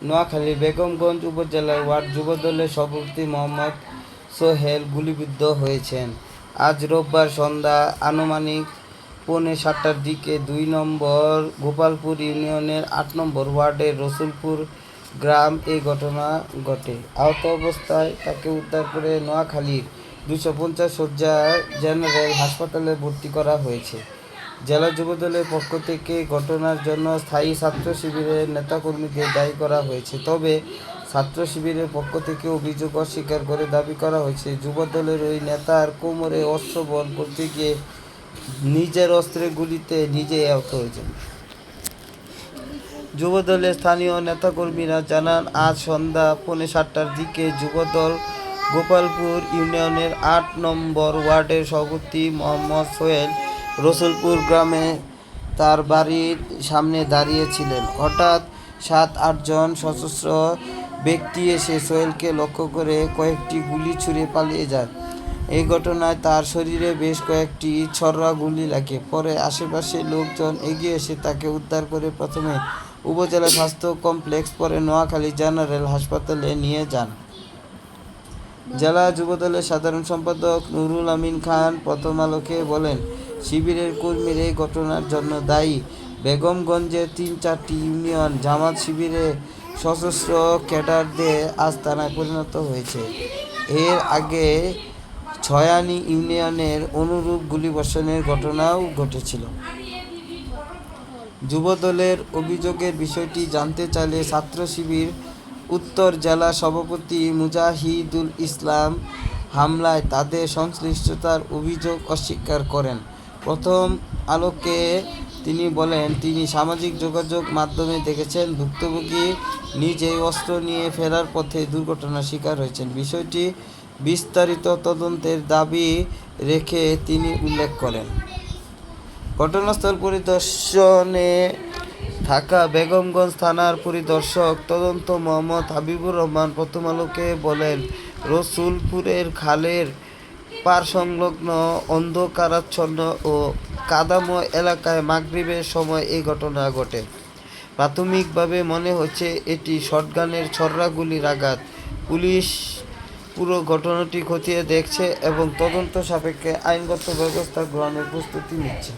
নোয়াখালীর বেগমগঞ্জ উপজেলার ওয়ার্ড যুবদলের সভাপতি মোহাম্মদ সোহেল গুলিবিদ্ধ হয়েছেন। আজ রোববার সন্ধ্যা আনুমানিক 7:45টার দিকে ২ নম্বর গোপালপুর ইউনিয়নের ৮ নম্বর ওয়ার্ডের রসুলপুর গ্রাম এই ঘটনা ঘটে। আহত অবস্থায় তাকে উদ্ধার করে নোয়াখালীর ২৫০ শয্যার জেনারেল হাসপাতালে ভর্তি করা হয়েছে। জেলা যুবদলের পক্ষ থেকে ঘটনার জন্য স্থায়ী ছাত্র শিবিরের নেতাকর্মীদের দায়ী করা হয়েছে। তবে ছাত্র শিবিরের পক্ষ থেকে অভিযোগ অস্বীকার করে দাবি করা হয়েছে, যুবদলের ওই নেতার কোমরে অস্ত্র বহন করতে গিয়ে নিজের অস্ত্রের গুলিতে নিজেই আহত হয়েছেন। যুবদলের স্থানীয় নেতাকর্মীরা জানান, আজ সন্ধ্যা 7:45টার দিকে যুবদল গোপালপুর ইউনিয়নের ৮ নম্বর ওয়ার্ডের সভাপতি মোহাম্মদ সোহেল রসুলপুর গ্রামে তার বাড়ির সামনে দাঁড়িয়েছিলেন। হঠাৎ 7-8 জন সশস্ত্র ব্যক্তি এসে সোহেলকে লক্ষ্য করে কয়েকটি গুলি ছুড়ে পালিয়ে যায়। এই ঘটনায় তার শরীরে বেশ কয়েকটি ছররা গুলি লাগে। পরে আশেপাশের লোকজন এগিয়ে এসে তাকে উদ্ধার করে প্রথমে উপজেলা স্বাস্থ্য কমপ্লেক্স, পরে নোয়াখালী জেনারেল হাসপাতালে নিয়ে যান। জেলা যুবদলের সাধারণ সম্পাদক নুরুল আমিন খান প্রথম আলোকে বলেন, শিবিরের কর্মীরা এই ঘটনার জন্য দায়ী। বেগমগঞ্জের ৩-৪টি ইউনিয়ন জামাত শিবিরের সশস্ত্র ক্যাডারদের আস্তানায় পরিণত হয়েছে। এর আগে ছয়ানী ইউনিয়নের অনুরূপ গুলিবর্ষণের ঘটনাও ঘটেছিল। যুবদলের অভিযোগের বিষয়টি জানতে চাইলে ছাত্র শিবির উত্তর জেলা সভাপতি মুজাহিদুল ইসলাম হামলায় তাদের সংশ্লিষ্টতার অভিযোগ অস্বীকার করেন। প্রথম আলোকে তিনি বলেন, তিনি সামাজিক যোগাযোগ মাধ্যমে দেখেছেন ভুক্তভোগী নিজেই অস্ত্র নিয়ে ফেরার পথে দুর্ঘটনার শিকার হয়েছেন। বিষয়টি বিস্তারিত তদন্তের দাবি রেখে তিনি উল্লেখ করেন, ঘটনাস্থল পরিদর্শনে থাকা বেগমগঞ্জ থানার পরিদর্শক তদন্ত মোহাম্মদ হাবিবুর রহমান প্রথম আলোকে বলেন, রসুলপুরের খালের পার সংলগ্ন অন্ধকারাচ্ছন্ন ও কাদাময় এলাকায় মাগরিবের সময় এই ঘটনা ঘটে। প্রাথমিকভাবে মনে হচ্ছে এটি শটগানের ছররা গুলির আঘাত। পুলিশ পুরো ঘটনাটি খতিয়ে দেখছে এবং তদন্ত সাপেক্ষে আইনগত ব্যবস্থা গ্রহণের প্রস্তুতি নিচ্ছে।